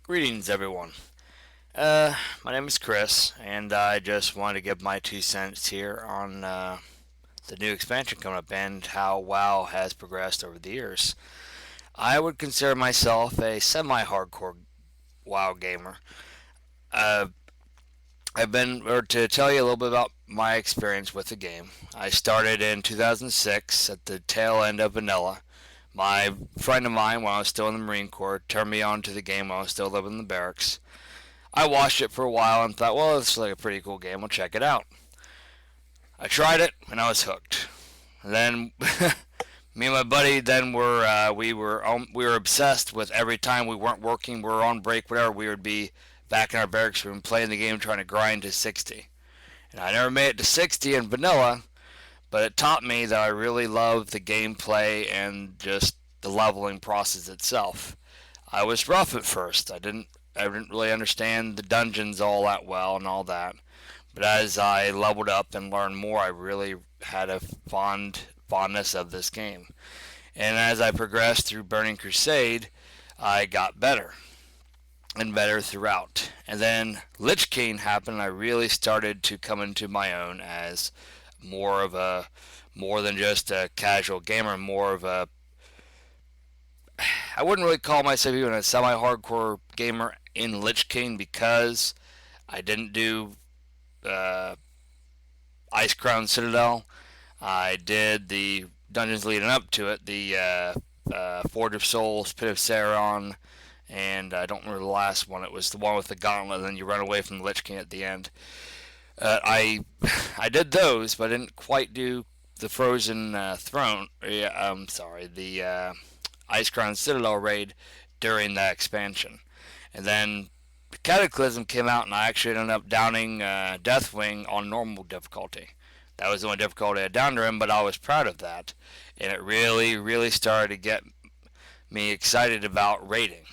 Greetings, everyone. My name is Chris, and I just wanted to give my 2 cents here on the new expansion coming up and how WoW has progressed over the years. I would consider myself a semi-hardcore WoW gamer. Uh, or to tell you a little bit about my experience with the game. I started in 2006 at the tail end of vanilla. My friend of mine, when I was still in the Marine Corps, turned me on to the game when I was still living in the barracks. I watched it for a while and thought, well, this is like a pretty cool game. I'll check it out. I tried it and I was hooked. And then me and my buddy then we were obsessed with every time we weren't working, we were on break, whatever. We would be back in our barracks room playing the game, trying to grind to 60. And I never made it to 60 in vanilla, but it taught me that I really love the gameplay and just the leveling process itself. I was rough at first. I didn't really understand the dungeons all that well and all that. But as I leveled up and learned more, I really had a fondness of this game. And as I progressed through Burning Crusade, I got better and better throughout. And then Lich King happened, and I really started to come into my own as more than just a casual gamer, more of a I wouldn't really call myself even a semi-hardcore gamer in Lich King because I didn't do uh, Icecrown Citadel. I did the dungeons leading up to it, the Forge of Souls, Pit of Sauron, and I don't remember the last one. It was the one with the gauntlet, and then you run away from the Lich King at the end. I I did those, but I didn't quite do the Frozen Throne. Yeah, I'm sorry, the Icecrown Citadel raid during that expansion. And then Cataclysm came out, and I actually ended up downing Deathwing on normal difficulty. That was the only difficulty I downed him, but I was proud of that. And it really, really started to get me excited about raiding.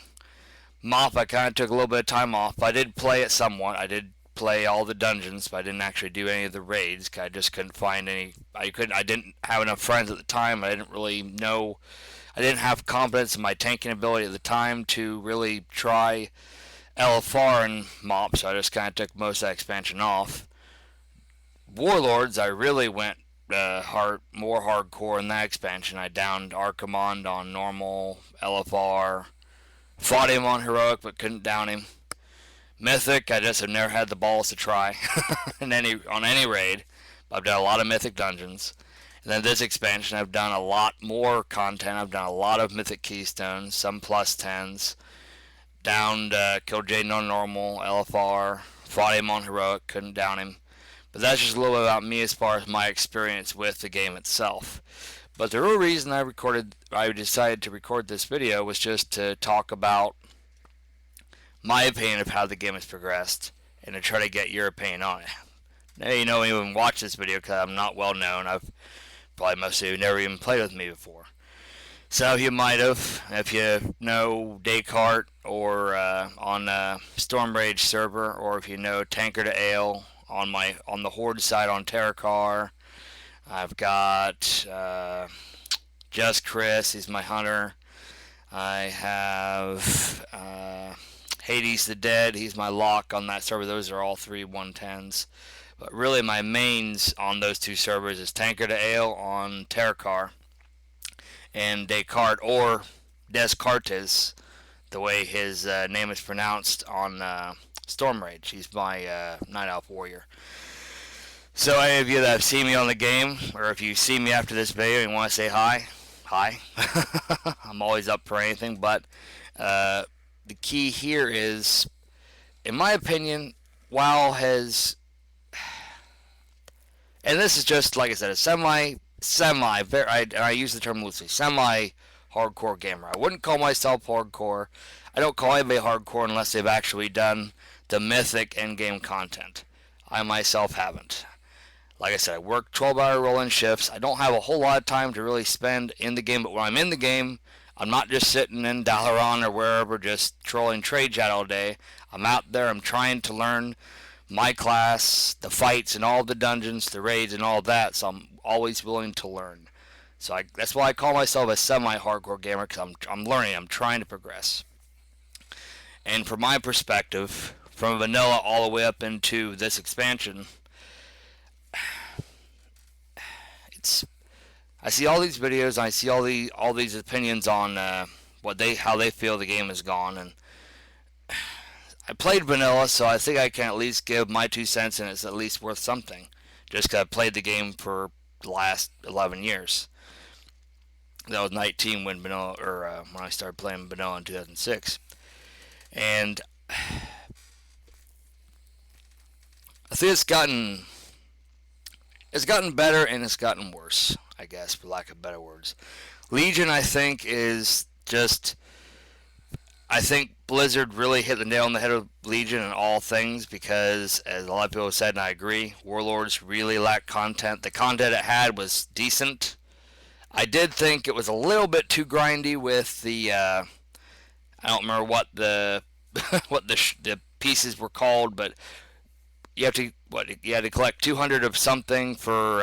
Mop, I kind of took a little bit of time off. I did play it somewhat. I did play all the dungeons, but I didn't actually do any of the raids. 'Cause I just couldn't find any. I didn't have enough friends at the time. I didn't really know. I didn't have confidence in my tanking ability at the time to really try LFR and Mop, so I just kind of took most of that expansion off. Warlords, I really went more hardcore in that expansion. I downed Archimond on normal, LFR, fought him on heroic but couldn't down him. Mythic, I just have never had the balls to try on any raid. I've done a lot of Mythic dungeons. And then this expansion, I've done a lot more content. I've done a lot of Mythic Keystones, some plus 10s. Downed, killed Jaden on normal, LFR, fought him on heroic, couldn't down him. But that's just a little bit about me as far as my experience with the game itself. But the real reason I decided to record this video was just to talk about my opinion of how the game has progressed and to try to get your opinion on it. Now you know anyone watch this video because I'm not well known. I've probably most of you never even played with me before. Some of you might have, if you know Descartes or on Storm Rage server, or if you know Tanker to Ale on the Horde side on Terracar. I've got Just Chris, he's my hunter. I have Hades the Dead, he's my lock on that server. Those are all three 110s. But really, my mains on those two servers is Tanker to Ale on Terracar and Descartes, or Descartes, the way his name is pronounced on Storm Rage. He's my Night Elf Warrior. So, any of you that have seen me on the game, or if you see me after this video and want to say hi, hi. I'm always up for anything, but the key here is, in my opinion, WoW has, and this is just like I said, a and I use the term loosely, semi hardcore gamer. I wouldn't call myself hardcore. I don't call anybody hardcore unless they've actually done the mythic endgame content. I myself haven't. Like I said, I work 12-hour rolling shifts. I don't have a whole lot of time to really spend in the game, but when I'm in the game, I'm not just sitting in Dalaran or wherever just trolling trade chat all day. I'm out there, I'm trying to learn my class, the fights and all the dungeons, the raids and all that, so I'm always willing to learn. That's why I call myself a semi-hardcore gamer, because I'm learning, I'm trying to progress. And from my perspective, from vanilla all the way up into this expansion, it's I see all these videos, and I see all these opinions on how they feel the game has gone, and I played vanilla, so I think I can at least give my 2 cents, and it's at least worth something, just because I've played the game for the last 11 years. That was 19 when vanilla, or when I started playing vanilla in 2006, and I think it's gotten better and it's gotten worse, I guess, for lack of better words. Legion, I think, is just. I think Blizzard really hit the nail on the head with Legion in all things because, as a lot of people have said, and I agree, Warlords really lacked content. The content it had was decent. I did think it was a little bit too grindy with the. I don't remember what the the pieces were called, but you had to collect 200 of something for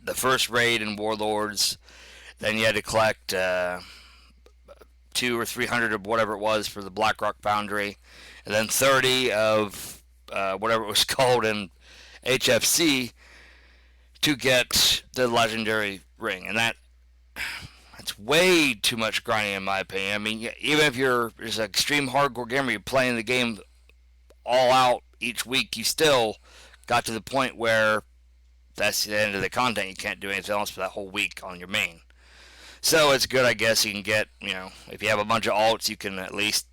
the first raid in Warlords. Then you had to collect 200 or 300 of whatever it was for the Blackrock Foundry, and then 30 of whatever it was called in HFC to get the legendary ring, and that's way too much grinding in my opinion. I mean, even if you're just an extreme hardcore gamer, you're playing the game all out each week, you still got to the point where that's the end of the content. You can't do anything else for that whole week on your main. So it's good, I guess. You can get, if you have a bunch of alts, you can at least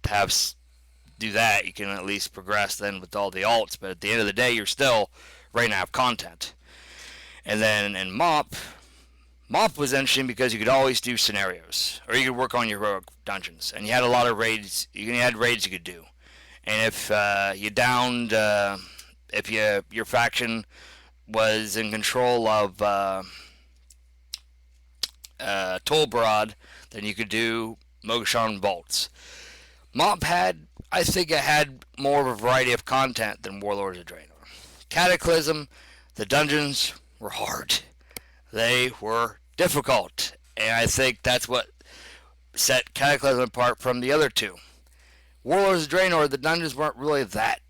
do that. You can at least progress then with all the alts. But at the end of the day, you're still running out of content. And then in MoP was interesting because you could always do scenarios, or you could work on your heroic dungeons, and you had a lot of raids. You had raids you could do, and if you downed, if your faction was in control of Tolbarad, then you could do Mogashan Vaults. I think it had more of a variety of content than Warlords of Draenor. Cataclysm, the dungeons were hard. They were difficult, and I think that's what set Cataclysm apart from the other two. Warlords of Draenor, the dungeons weren't really that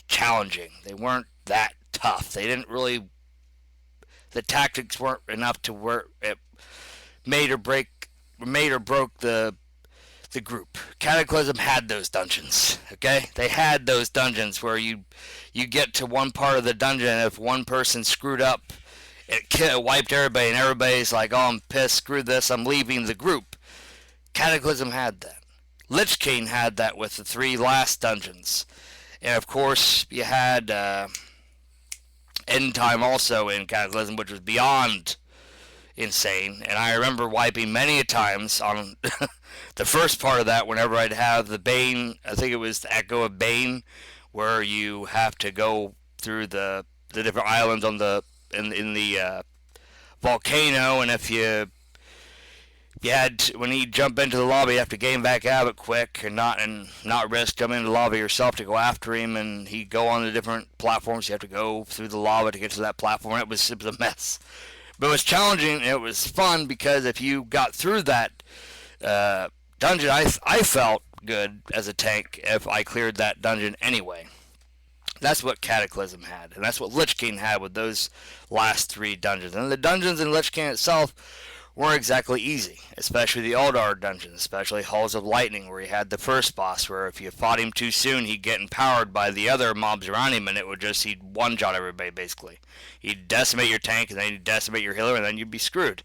challenging. They weren't that tough. They didn't really. The tactics weren't enough to where it made or broke the group. Cataclysm had those dungeons. Okay, they had those dungeons where you get to one part of the dungeon, and if one person screwed up, it wiped everybody, and everybody's like, "Oh, I'm pissed. Screw this. I'm leaving the group." Cataclysm had that. Lich King had that with the 3 last dungeons, and of course you had End Time also in Cataclysm, which was beyond insane. And I remember wiping many a times on the first part of that whenever I'd have the Bane. I think it was the Echo of Bane, where you have to go through the different islands on the in the volcano, and if you had when you jump into the lobby, you have to gain back out of it quick and not risk jumping into the lava yourself to go after him, and he'd go on the different platforms. You have to go through the lava to get to that platform. It was a mess, but it was challenging and it was fun because if you got through that dungeon, I felt good as a tank if I cleared that dungeon anyway. That's what Cataclysm had, and that's what Lich King had with those last 3 dungeons. And the dungeons in Lich King itself weren't exactly easy, especially the Eldar dungeons, especially Halls of Lightning, where he had the first boss, where if you fought him too soon, he'd get empowered by the other mobs around him, and he'd one-shot everybody, basically. He'd decimate your tank, and then he'd decimate your healer, and then you'd be screwed.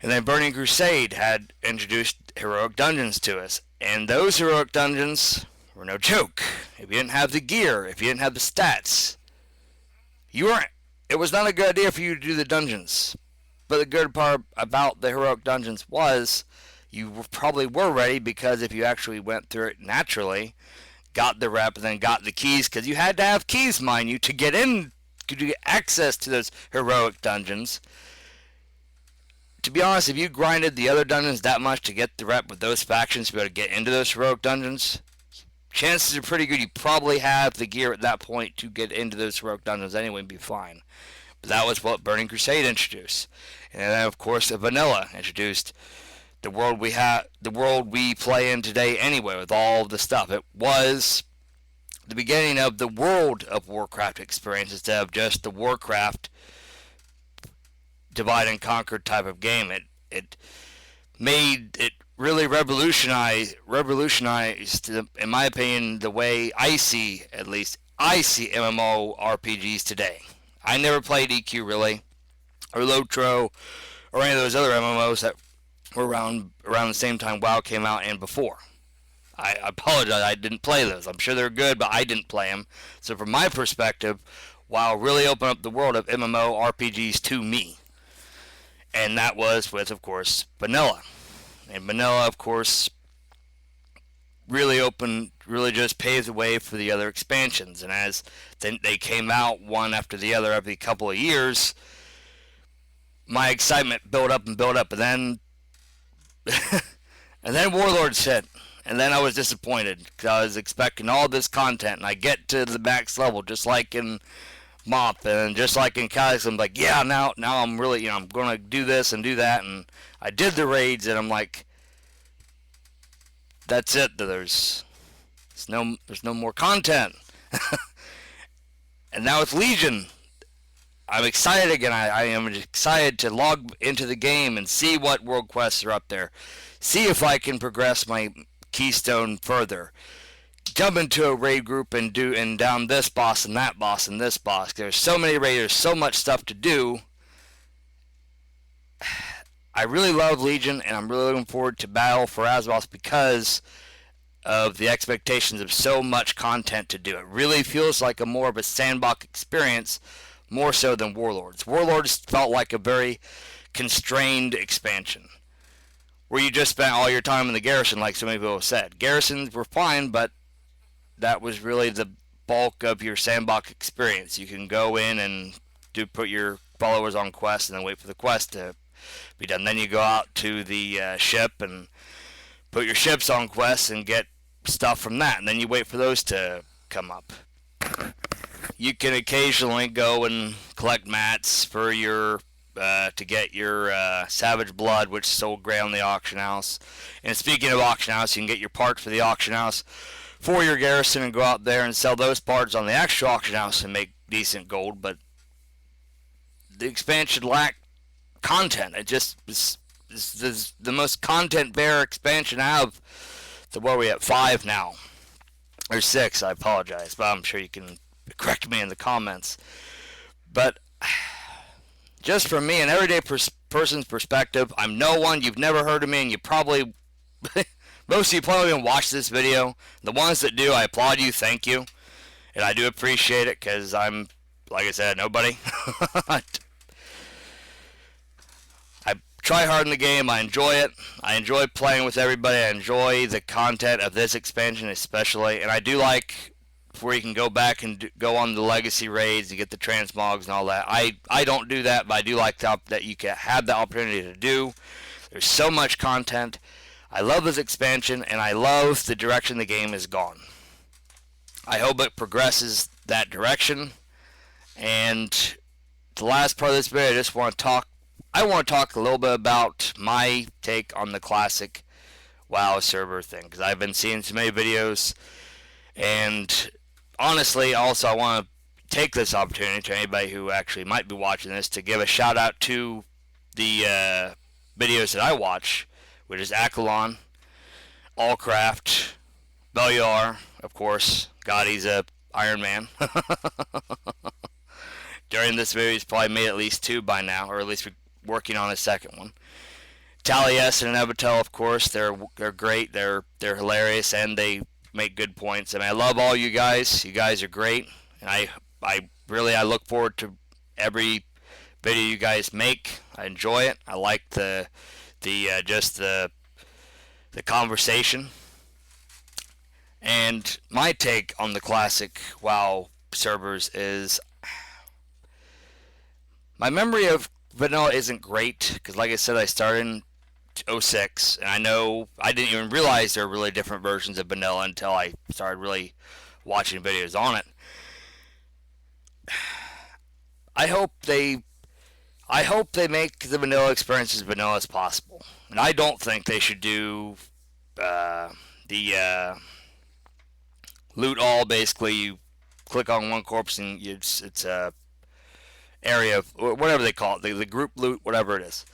And then Burning Crusade had introduced heroic dungeons to us, and those heroic dungeons were no joke. If you didn't have the gear, if you didn't have the stats, it was not a good idea for you to do the dungeons. But the good part about the heroic dungeons was you probably were ready, because if you actually went through it naturally, got the rep, and then got the keys, because you had to have keys, mind you, to get access to those heroic dungeons. To be honest, if you grinded the other dungeons that much to get the rep with those factions to be able to get into those heroic dungeons, chances are pretty good you probably have the gear at that point to get into those heroic dungeons anyway and be fine. But that was what Burning Crusade introduced. And then, of course, Vanilla introduced the world we play in today anyway, with all the stuff. It was the beginning of the World of Warcraft experience instead of just the Warcraft divide and conquer type of game. It made it really revolutionized, in my opinion, the way I see MMORPGs today. I never played EQ really, or Lotro, or any of those other MMOs that were around the same time WoW came out and before. I apologize, I didn't play those. I'm sure they're good, but I didn't play them. So from my perspective, WoW really opened up the world of MMORPGs to me. And that was with, of course, Vanilla. And Vanilla, of course, really just paved the way for the other expansions. And as they came out one after the other every couple of years, my excitement built up and built up. And then, and then Warlords hit. And then I was disappointed because I was expecting all this content. And I get to the max level, just like in Mop and just like in Cataclysm, like, yeah, now I'm really, I'm going to do this and do that. And I did the raids, and I'm like, that's it. There's no more content. And now it's Legion. I'm excited again. I am excited to log into the game and see what world quests are up there. See if I can progress my keystone further. Jump into a raid group and down this boss and that boss and this boss. There's so many raiders, so much stuff to do. I really love Legion, and I'm really looking forward to Battle for Azeroth because of the expectations of so much content to do. It really feels like more of a sandbox experience, more so than Warlords. Warlords felt like a very constrained expansion, where you just spent all your time in the garrison, like so many people have said. Garrisons were fine, but that was really the bulk of your sandbox experience. You can go in and put your followers on quests and then wait for the quest to be done. Then you go out to the ship and put your ships on quests and get stuff from that. And then you wait for those to come up. You can occasionally go and collect mats for your to get your Savage Blood, which is sold great on the auction house. And speaking of auction house, you can get your parts for the auction house for your garrison and go out there and sell those parts on the actual auction house and make decent gold. But the expansion lacked content. It just is the most content-bare expansion I have. So where are we at? 5 now. Or 6, I apologize, but I'm sure you can correct me in the comments. But just from me, an everyday person's perspective, I'm no one, you've never heard of me, and you probably, most of you probably haven't watched this video. The ones that do, I applaud you, thank you. And I do appreciate it, because I'm, like I said, nobody. I try hard in the game, I enjoy it. I enjoy playing with everybody, I enjoy the content of this expansion especially. And I do like where you can go back and go on the legacy raids and get the transmogs and all that. I don't do that, but I do like that you can have the opportunity to do. There's so much content. I love this expansion, and I love the direction the game has gone. I hope it progresses that direction. And the last part of this video, I want to talk a little bit about my take on the classic WoW server thing, because I've been seeing so many videos. And honestly, also, I want to take this opportunity to anybody who actually might be watching this to give a shout out to the videos that I watch, which is Akalon, Allcraft, Beliar, of course. God, he's a Iron Man. During this video, he's probably made at least 2 by now, or at least working on his second one. Taliesin and Evitel, of course, they're great. They're hilarious, and they make good points. I mean, I love all you guys. You guys are great, and I look forward to every video you guys make. I enjoy it. I like the conversation. And my take on the classic WoW servers is my memory of vanilla isn't great, because like I said, I started in 06, and I know I didn't even realize there were really different versions of vanilla until I started really watching videos on it. I hope they make the vanilla experience as vanilla as possible. And I don't think they should do the loot all. Basically, you click on one corpse and it's a area, or whatever they call it, the group loot, whatever it is.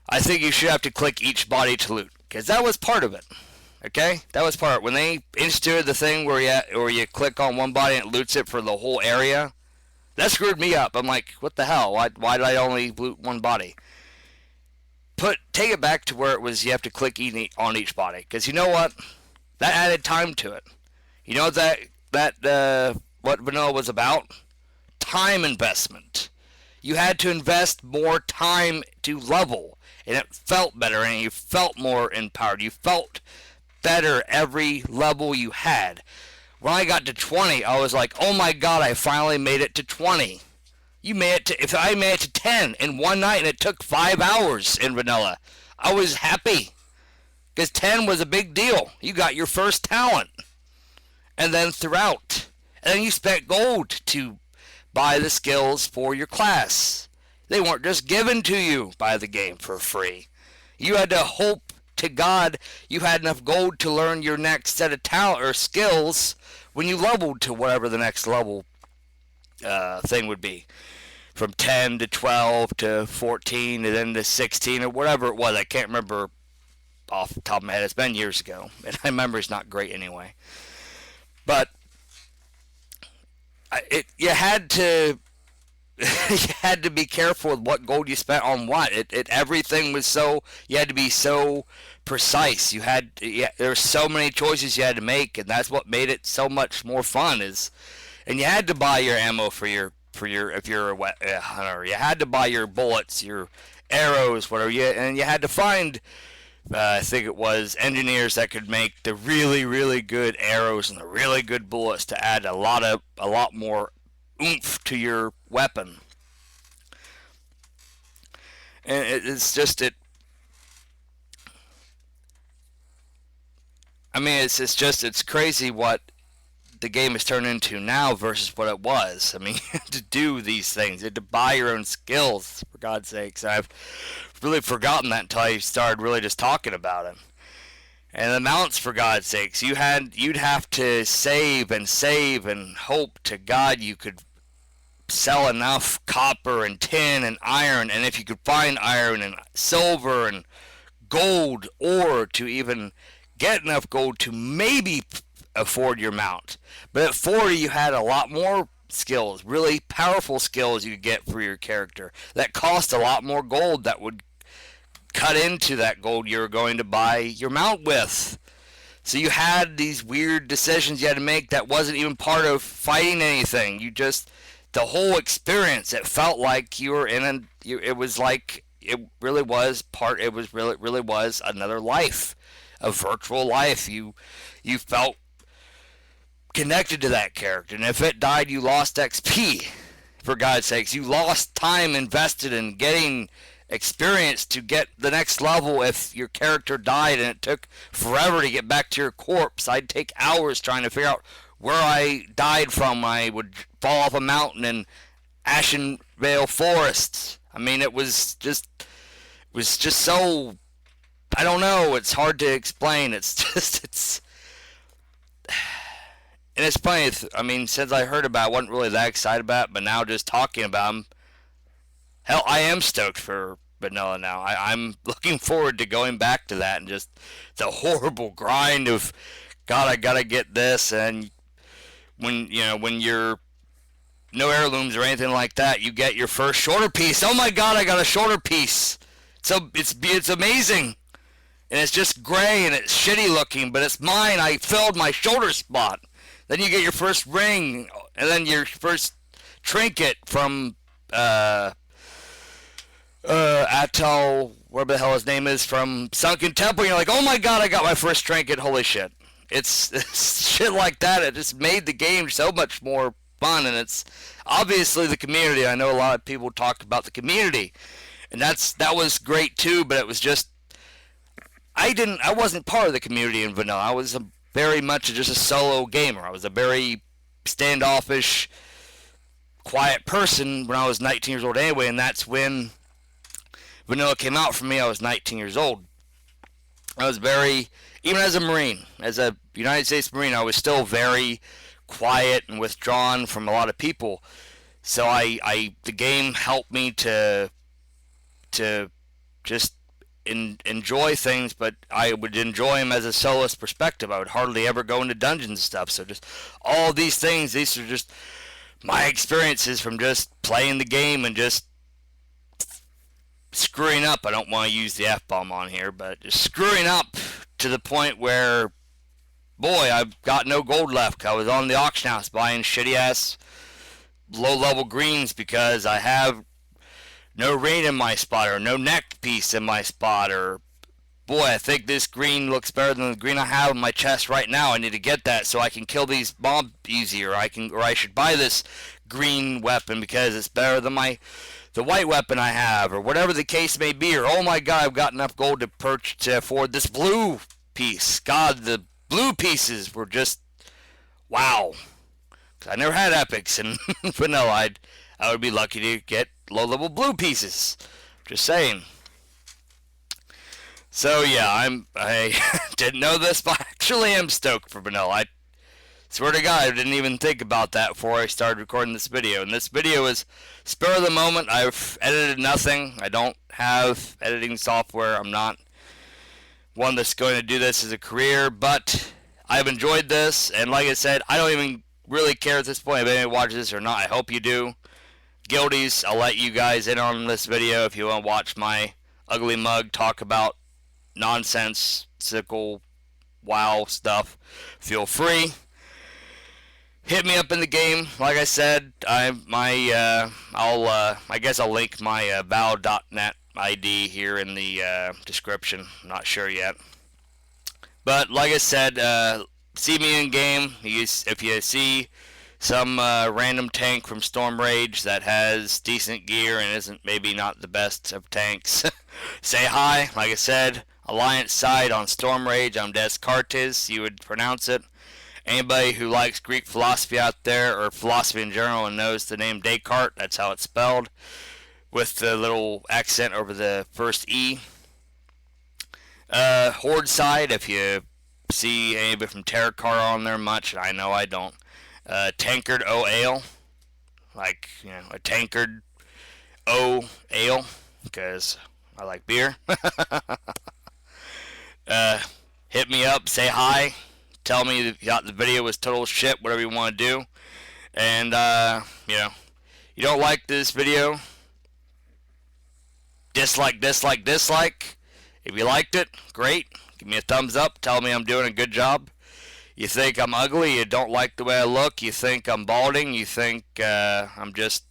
I think you should have to click each body to loot, because that was part of it. Okay, that was part. When they instituted the thing where you click on one body and it loots it for the whole area, that screwed me up. I'm like, what the hell? Why did I only loot one body? Take it back to where it was. You have to click on each body, because you know what? That added time to it. You know what vanilla was about? Time investment. You had to invest more time to level, and it felt better, and you felt more empowered. You felt better every level you had. When I got to 20, I was like, oh my god, I finally made it to 20. If I made it to 10 in one night and it took 5 hours in vanilla, I was happy. Because 10 was a big deal. You got your first talent. And then throughout. And then you spent gold to buy the skills for your class. They weren't just given to you by the game for free. You had to hope to God you had enough gold to learn your next set of talent or skills when you leveled to whatever the next level thing would be. From 10 to 12 to 14 and then to 16 or whatever it was. I can't remember off the top of my head. It's been years ago, and my memory's not great anyway. But you had to be careful with what gold you spent on what. Everything was so, you had to be so precise. There were so many choices you had to make, and that's what made it so much more fun. And you had to buy your ammo for your if you're a hunter. You had to buy your bullets, your arrows, whatever. And you had to find, I think it was engineers that could make the really, really good arrows and the really good bullets to add a lot more oomph to your weapon. And it's crazy what the game has turned into now versus what it was. I mean, you had to do these things. You had to buy your own skills, for God's sakes. I've really forgotten that until I started really just talking about it. And the mounts, for God's sakes, you'd have to save and hope to God you could sell enough copper and tin and iron, and if you could find iron and silver and gold ore to even get enough gold to maybe afford your mount. But at 40 you had a lot more skills, really powerful skills you could get for your character that cost a lot more gold that would cut into that gold you were going to buy your mount with. So you had these weird decisions you had to make that wasn't even part of fighting anything. The whole experience, it felt like you were it was like it really was another life, a virtual life. You felt connected to that character, and if it died, you lost XP. For God's sakes, you lost time invested in getting experience to get the next level. If your character died and it took forever to get back to your corpse, I'd take hours trying to figure out where I died from. I would fall off a mountain in Ashenvale Forest. I mean, it was just so, I don't know, it's hard to explain. And it's funny, I mean, since I heard about it, I wasn't really that excited about it, but now just talking about them, hell, I am stoked for vanilla now. I'm looking forward to going back to that and just the horrible grind of, God, I gotta get this. And when you're no heirlooms or anything like that, you get your first shoulder piece. Oh my God, I got a shoulder piece. So it's amazing. And it's just gray and it's shitty looking, but it's mine. I filled my shoulder spot. Then you get your first ring, and then your first trinket from Atel, whatever the hell his name is, from Sunken Temple. You're like, oh my God, I got my first trinket. Holy shit. It's shit like that. It just made the game so much more fun, and it's obviously the community. I know a lot of people talk about the community, and that was great too, but it was just, I wasn't part of the community in vanilla. I was very much just a solo gamer. I was a very standoffish, quiet person when I was 19 years old anyway, and that's when Vanilla came out for me, I was 19 years old. I was very, even as a Marine, as a United States Marine, I was still very quiet and withdrawn from a lot of people. So the game helped me to just enjoy things, but I would enjoy them as a soloist perspective. I would hardly ever go into dungeons and stuff. So just all these things, these are just my experiences from just playing the game and just screwing up. I don't want to use the F-bomb on here, but just screwing up to the point where, boy, I've got no gold left. I was on the auction house buying shitty-ass low-level greens because I have no rain in my spot or no neck piece in my spot, or boy, I think this green looks better than the green I have in my chest right now. I need to get that so I can kill these mobs easier. Or I should buy this green weapon because it's better than the white weapon I have, or whatever the case may be. Or oh my god, I've got enough gold to afford this blue piece. God, the blue pieces were just wow. I never had epics in vanilla. I would be lucky to get low-level blue pieces. Just saying. So yeah, I didn't know this, but I actually am stoked for vanilla. I swear to God, I didn't even think about that before I started recording this video. And this video is spur of the moment. I've edited nothing. I don't have editing software. I'm not one that's going to do this as a career, but I've enjoyed this. And like I said, I don't even really care at this point if anybody watches this or not. I hope you do. Guildies, I'll let you guys in on this video if you want to watch my ugly mug talk about nonsensical WoW stuff. Feel free. Hit me up in the game. Like I said, I guess I'll link my Val.net ID here in the description. I'm not sure yet. But like I said, see me in game. If you see some random tank from Storm Rage that has decent gear and isn't maybe not the best of tanks, say hi. Like I said, Alliance side on Storm Rage, I'm Descartes, you would pronounce it. Anybody who likes Greek philosophy out there, or philosophy in general, and knows the name Descartes, that's how it's spelled, with the little accent over the first E. Horde side, if you see anybody from Terracar on there much, I know I don't. Tankard O Ale, like, you know, a tankard O Ale, because I like beer. Hit me up, say hi, tell me if you thought the video was total shit, whatever you want to do. And, you know, you don't like this video, dislike. If you liked it, great. Give me a thumbs up, tell me I'm doing a good job. You think I'm ugly, you don't like the way I look, you think I'm balding, you think I'm just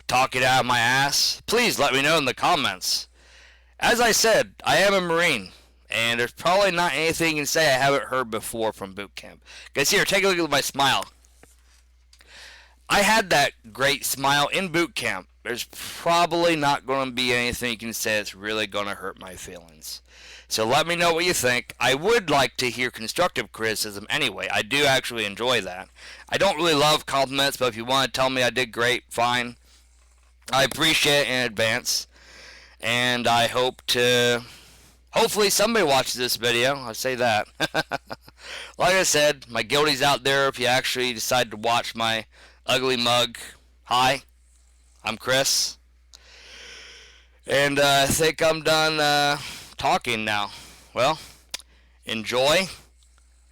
talking out of my ass, please let me know in the comments. As I said, I am a Marine, and there's probably not anything you can say I haven't heard before from boot camp. Guys, here, take a look at my smile. I had that great smile in boot camp. There's probably not going to be anything you can say that's really going to hurt my feelings. So let me know what you think. I would like to hear constructive criticism anyway. I do actually enjoy that. I don't really love compliments, but if you want to tell me I did great, fine. I appreciate it in advance. And I hope to... hopefully somebody watches this video. I'll say that. Like I said, my guildies out there, if you actually decide to watch my ugly mug, hi. I'm Chris. And I think I'm done talking now. Well, enjoy,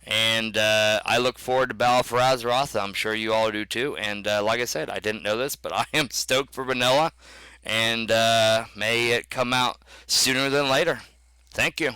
and I look forward to Battle for Azeroth. I'm sure you all do too. And like I said, I didn't know this, but I am stoked for vanilla, and may it come out sooner than later. Thank you.